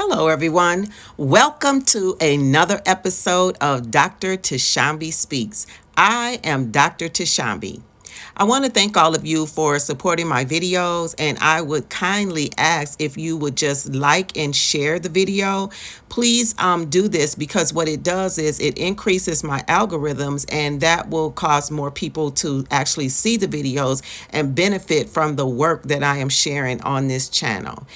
Hello, everyone. Welcome to another episode of Dr. Tashambi Speaks. I am Dr. Tashambi. I want to thank all of you for supporting my videos, and I would kindly ask if you would just like and share the video. Please do this because what it does is it increases my algorithms, and that will cause more people to actually see the videos and benefit from the work that I am sharing on this channel.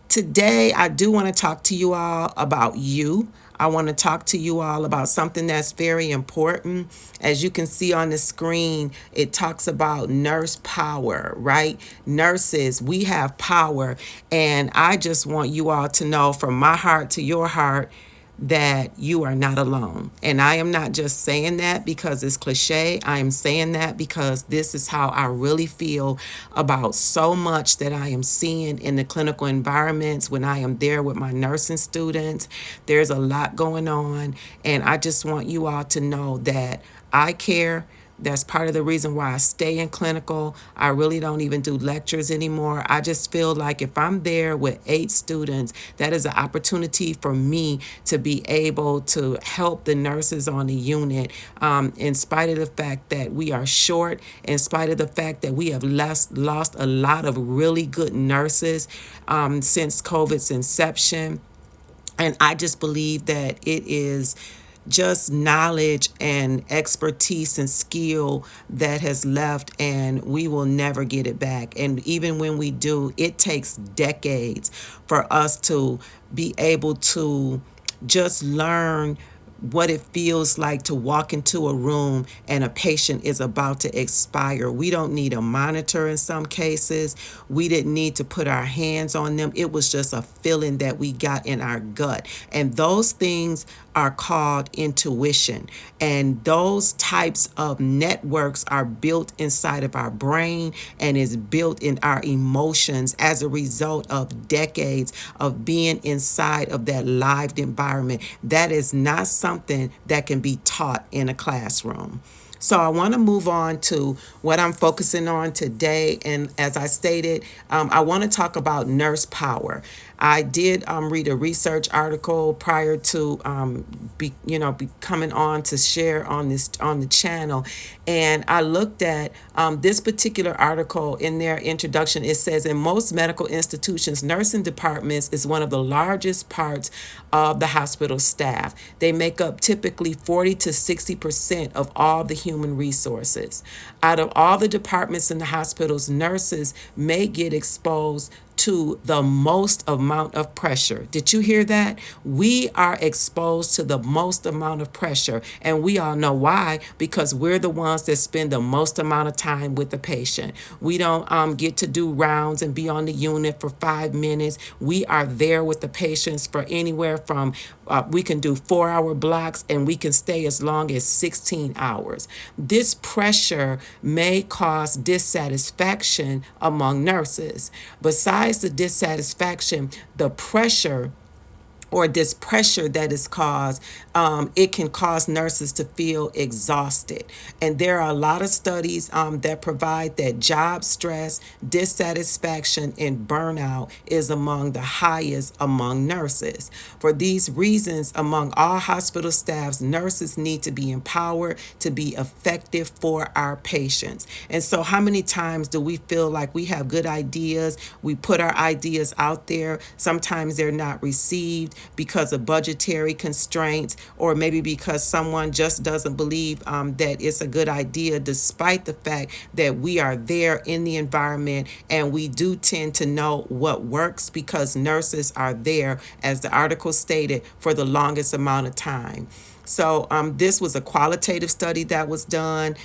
Today, I do want to talk to you all about you. I want to talk to you all about something that's very important. As you can see on the screen, it talks about nurse power, right? Nurses, we have power. And I just want you all to know from my heart to your heart that you are not alone. And I am not just saying that because it's cliche. I am saying that because this is how I really feel about so much that I am seeing in the clinical environments when I am there with my nursing students. There's a lot going on, and I just want you all to know that I care. That's part of the reason why I stay in clinical. I really don't even do lectures anymore. I just feel like if I'm there with 8 students, that is an opportunity for me to be able to help the nurses on the unit, in spite of the fact that we are short, in spite of the fact that we have lost a lot of really good nurses since COVID's inception. And I just believe that it is just knowledge and expertise and skill that has left, and we will never get it back. And even when we do, it takes decades for us to be able to just learn what it feels like to walk into a room and a patient is about to expire. We don't need a monitor in some cases. We didn't need to put our hands on them. It was just a feeling that we got in our gut. And those things are called intuition. And those types of networks are built inside of our brain and is built in our emotions as a result of decades of being inside of that lived environment. That is not something that can be taught in a classroom. So I want to move on to what I'm focusing on today. And as I stated, I want to talk about nurse power. I did read a research article prior to be coming on to share on the channel, and I looked at this particular article. In their introduction, it says in most medical institutions, nursing departments is one of the largest parts of the hospital staff. They make up typically 40 to 60% of all the human resources. Out of all the departments in the hospitals, nurses may get exposed to the most amount of pressure. Did you hear that? We are exposed to the most amount of pressure, and we all know why, because we're the ones that spend the most amount of time with the patient. We don't get to do rounds and be on the unit for 5 minutes. We are there with the patients for anywhere from we can do 4-hour blocks, and we can stay as long as 16 hours. This pressure may cause dissatisfaction among nurses. Besides the dissatisfaction, the pressure or this pressure that is caused, it can cause nurses to feel exhausted. And there are a lot of studies that provide that job stress, dissatisfaction, and burnout is among the highest among nurses. For these reasons, among all hospital staffs, nurses need to be empowered to be effective for our patients. And so how many times do we feel like we have good ideas? We put our ideas out there. Sometimes they're not received because of budgetary constraints, or maybe because someone just doesn't believe that it's a good idea, despite the fact that we are there in the environment and we do tend to know what works because nurses are there, as the article stated, for the longest amount of time. So this was a qualitative study that was done.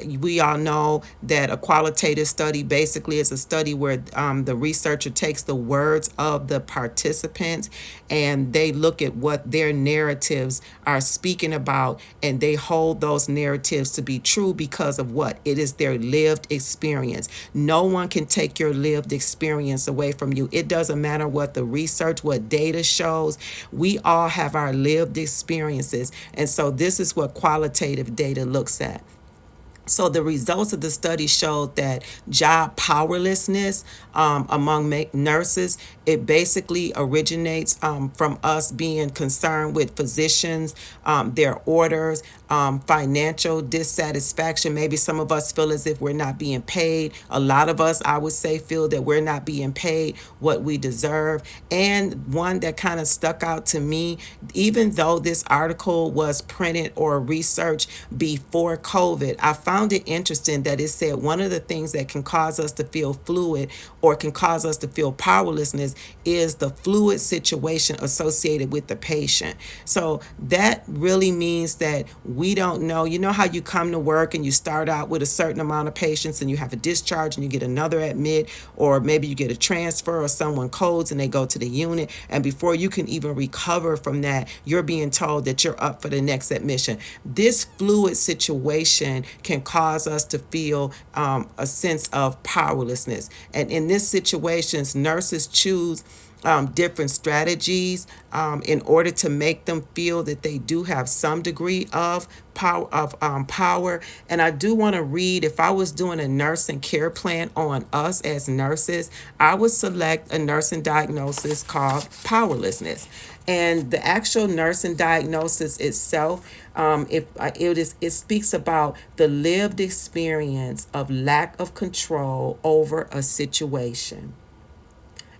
We all know that a qualitative study basically is a study where the researcher takes the words of the participants and they look at what their narratives are speaking about, and they hold those narratives to be true because of what? It is their lived experience. No one can take your lived experience away from you. It doesn't matter what the research, what data shows. We all have our lived experiences. And so this is what qualitative data looks at. So the results of the study showed that job powerlessness among nurses, it basically originates from us being concerned with physicians, their orders, financial dissatisfaction. Maybe some of us feel as if we're not being paid. A lot of us, I would say, feel that we're not being paid what we deserve. And one that kind of stuck out to me, even though this article was printed or researched before COVID, I found it interesting that it said one of the things that can cause us to feel fluid or can cause us to feel powerlessness is the fluid situation associated with the patient. So that really means that we don't know. You know how you come to work and you start out with a certain amount of patients and you have a discharge and you get another admit, or maybe you get a transfer or someone codes and they go to the unit, and before you can even recover from that, you're being told that you're up for the next admission. This fluid situation can cause us to feel a sense of powerlessness. And in this situations, nurses choose different strategies in order to make them feel that they do have some degree of power. And I do want to read, if I was doing a nursing care plan on us as nurses, I would select a nursing diagnosis called powerlessness. And the actual nursing diagnosis itself, it speaks about the lived experience of lack of control over a situation,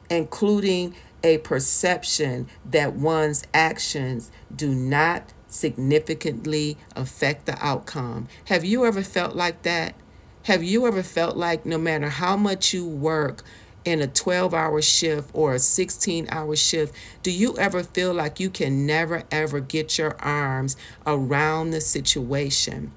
including a perception that one's actions do not significantly affect the outcome. Have you ever felt like that? Have you ever felt like no matter how much you work in a 12-hour shift or a 16-hour shift, do you ever feel like you can never ever get your arms around the situation?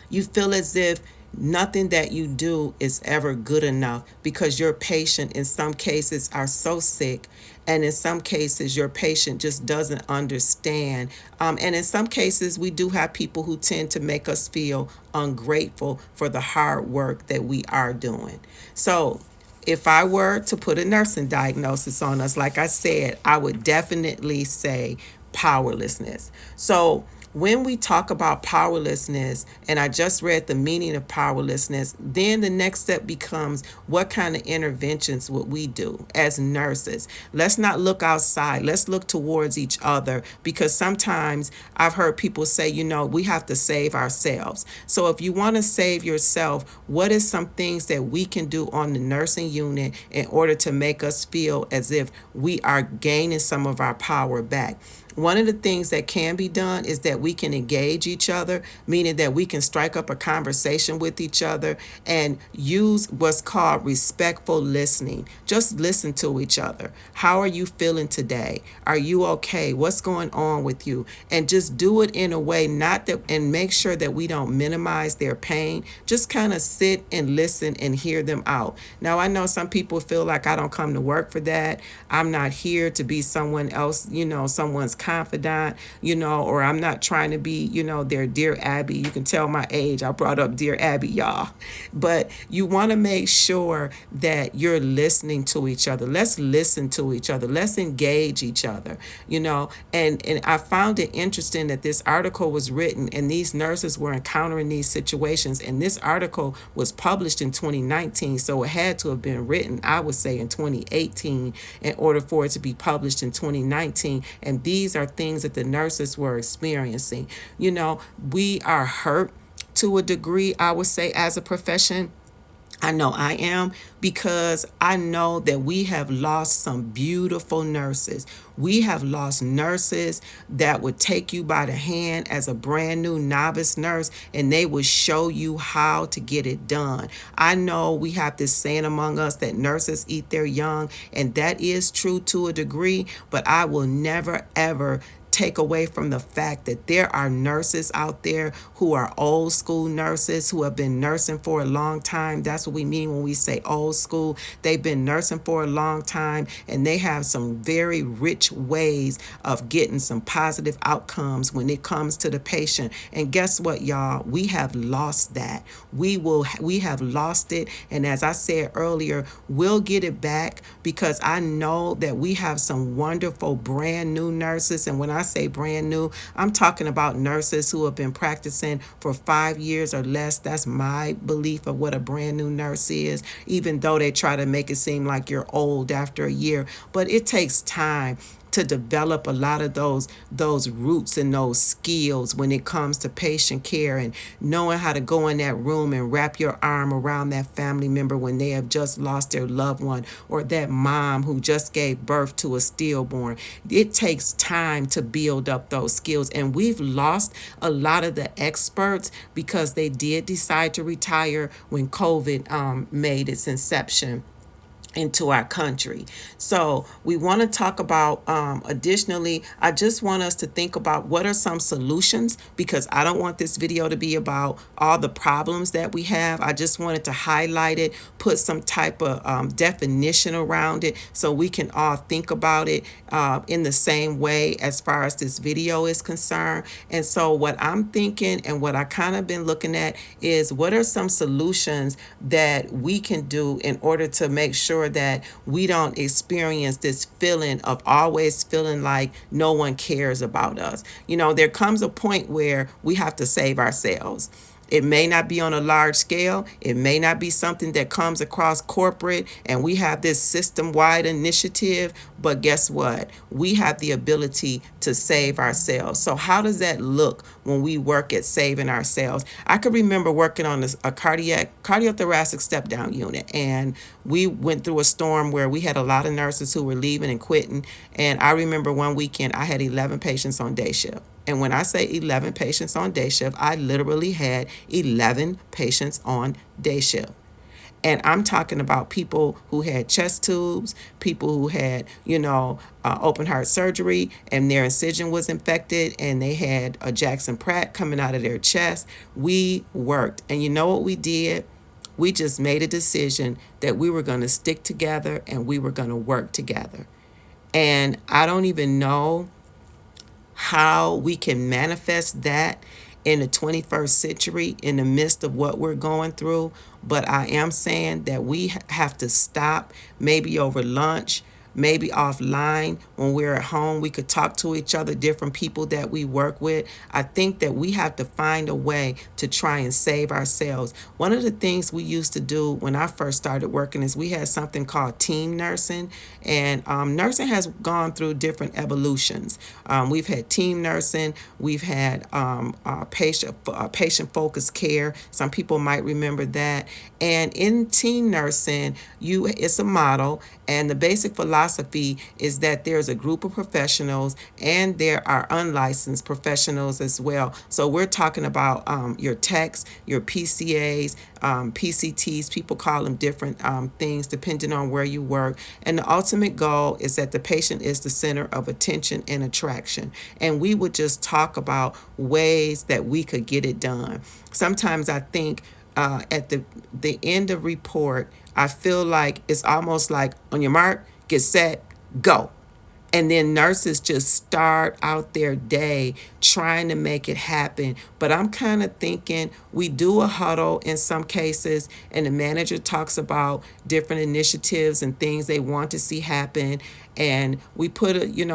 You feel as if nothing that you do is ever good enough because your patient in some cases are so sick, and in some cases your patient just doesn't understand, and in some cases we do have people who tend to make us feel ungrateful for the hard work that we are doing. So if I were to put a nursing diagnosis on us, like I said, I would definitely say powerlessness. So when we talk about powerlessness, and I just read the meaning of powerlessness, then the next step becomes what kind of interventions would we do as nurses? Let's not look outside. Let's look towards each other, because sometimes I've heard people say, we have to save ourselves. So if you want to save yourself, what is some things that we can do on the nursing unit in order to make us feel as if we are gaining some of our power back? One of the things that can be done is that we can engage each other, meaning that we can strike up a conversation with each other and use what's called respectful listening. Just listen to each other. How are you feeling today? Are you okay? What's going on with you? And just do it in a way and make sure that we don't minimize their pain. Just kind of sit and listen and hear them out. Now, I know some people feel like I don't come to work for that. I'm not here to be someone else, someone's confidant, or I'm not trying to be, their Dear Abby. You can tell my age. I brought up Dear Abby, y'all. But you want to make sure that you're listening to each other. Let's listen to each other. Let's engage each other, and I found it interesting that this article was written and these nurses were encountering these situations. And this article was published in 2019. So it had to have been written, I would say, in 2018 in order for it to be published in 2019. And these are things that the nurses were experiencing. We are hurt to a degree, I would say, as a profession. I know I am, because I know that we have lost some beautiful nurses. We have lost nurses that would take you by the hand as a brand new novice nurse and they would show you how to get it done. I know we have this saying among us that nurses eat their young, and that is true to a degree, but I will never ever take away from the fact that there are nurses out there who are old school nurses who have been nursing for a long time. That's what we mean when we say old school. They've been nursing for a long time and they have some very rich ways of getting some positive outcomes when it comes to the patient. And guess what, y'all? We have lost that. We have lost it. And as I said earlier, we'll get it back, because I know that we have some wonderful brand new nurses. And when I say brand new, I'm talking about nurses who have been practicing for 5 years or less. That's my belief of what a brand new nurse is, even though they try to make it seem like you're old after a year. But it takes time to develop a lot of those roots and those skills when it comes to patient care and knowing how to go in that room and wrap your arm around that family member when they have just lost their loved one, or that mom who just gave birth to a stillborn. It takes time to build up those skills, and we've lost a lot of the experts because they did decide to retire when COVID made its inception into our country. So we want to talk about, additionally, I just want us to think about what are some solutions, because I don't want this video to be about all the problems that we have. I just wanted to highlight it, put some type of definition around it so we can all think about it in the same way as far as this video is concerned. And so what I'm thinking and what I kind of been looking at is what are some solutions that we can do in order to make sure that we don't experience this feeling of always feeling like no one cares about us. There comes a point where we have to save ourselves. It may not be on a large scale. It may not be something that comes across corporate and we have this system-wide initiative, but guess what? We have the ability to save ourselves. So how does that look when we work at saving ourselves? I could remember working on a cardiothoracic step-down unit, and we went through a storm where we had a lot of nurses who were leaving and quitting, and I remember one weekend I had 11 patients on day shift. And when I say 11 patients on day shift, I literally had 11 patients on day shift. And I'm talking about people who had chest tubes, people who had, open heart surgery and their incision was infected and they had a Jackson Pratt coming out of their chest. We worked. And you know what we did? We just made a decision that we were going to stick together and we were going to work together. And I don't even know how we can manifest that in the 21st century in the midst of what we're going through. But I am saying that we have to stop, maybe over lunch, maybe offline when we're at home. We could talk to each other, different people that we work with. I think that we have to find a way to try and save ourselves. One of the things we used to do when I first started working is we had something called team nursing, and nursing has gone through different evolutions. We've had team nursing, we've had patient focused care. Some people might remember that. And in team nursing, it's a model, and the basic philosophy is that there's a group of professionals and there are unlicensed professionals as well. So we're talking about your techs, your PCAs, PCTs, people call them different things depending on where you work. And the ultimate goal is that the patient is the center of attention and attraction. And we would just talk about ways that we could get it done. Sometimes I think at the end of report, I feel like it's almost like on your mark, get set, go. And then nurses just start out their day trying to make it happen. But I'm kind of thinking we do a huddle in some cases, and the manager talks about different initiatives and things they want to see happen. And we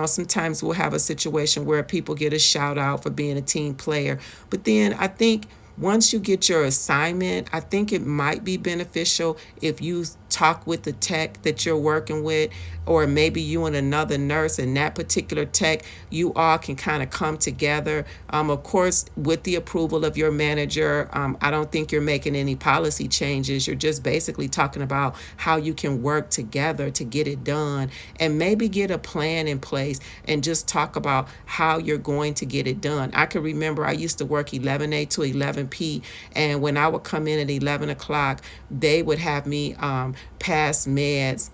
sometimes we'll have a situation where people get a shout out for being a team player. But then I think once you get your assignment, I think it might be beneficial if you talk with the tech that you're working with, or maybe you and another nurse and that particular tech, you all can kind of come together. Of course, with the approval of your manager. I don't think you're making any policy changes. You're just basically talking about how you can work together to get it done, and maybe get a plan in place and just talk about how you're going to get it done. I can remember I used to work 11A to 11P, and when I would come in at 11 o'clock, they would have me pass meds,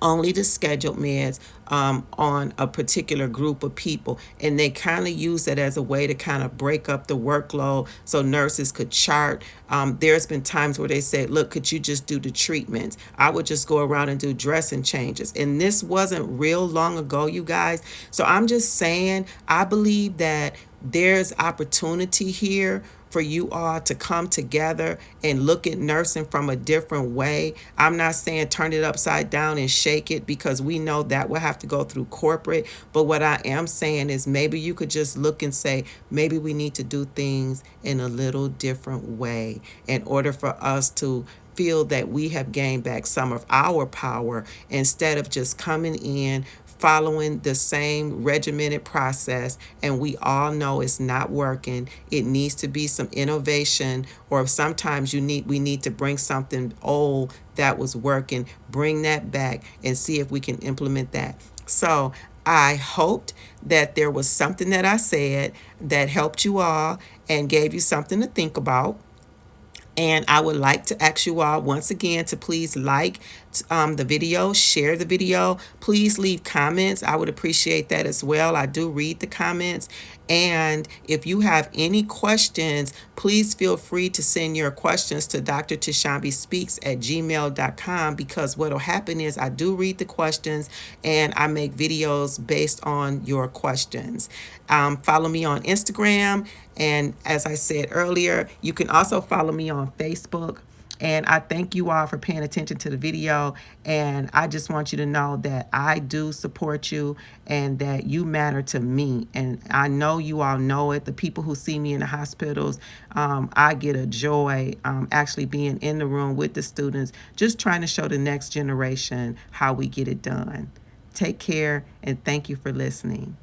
only the scheduled meds, on a particular group of people. And they kind of use that as a way to kind of break up the workload so nurses could chart. There's been times where they said, look, could you just do the treatments? I would just go around and do dressing changes. And this wasn't real long ago, you guys. So I'm just saying, I believe that there's opportunity here for you all to come together and look at nursing from a different way. I'm not saying turn it upside down and shake it, because we know that will have to go through corporate. But what I am saying is maybe you could just look and say, maybe we need to do things in a little different way in order for us to feel that we have gained back some of our power, instead of just coming in following the same regimented process, and we all know it's not working. It needs to be some innovation, or sometimes we need to bring something old that was working, bring that back and see if we can implement that. So I hoped that there was something that I said that helped you all and gave you something to think about. And I would like to ask you all once again to please like the video, share the video. Please leave comments. I would appreciate that as well. I do read the comments. And if you have any questions, please feel free to send your questions to drtashambispeaks@gmail.com, because what will happen is I do read the questions and I make videos based on your questions. Follow me on Instagram. And as I said earlier, you can also follow me on Facebook. And I thank you all for paying attention to the video. And I just want you to know that I do support you and that you matter to me. And I know you all know it. The people who see me in the hospitals, I get a joy actually being in the room with the students, just trying to show the next generation how we get it done. Take care, and thank you for listening.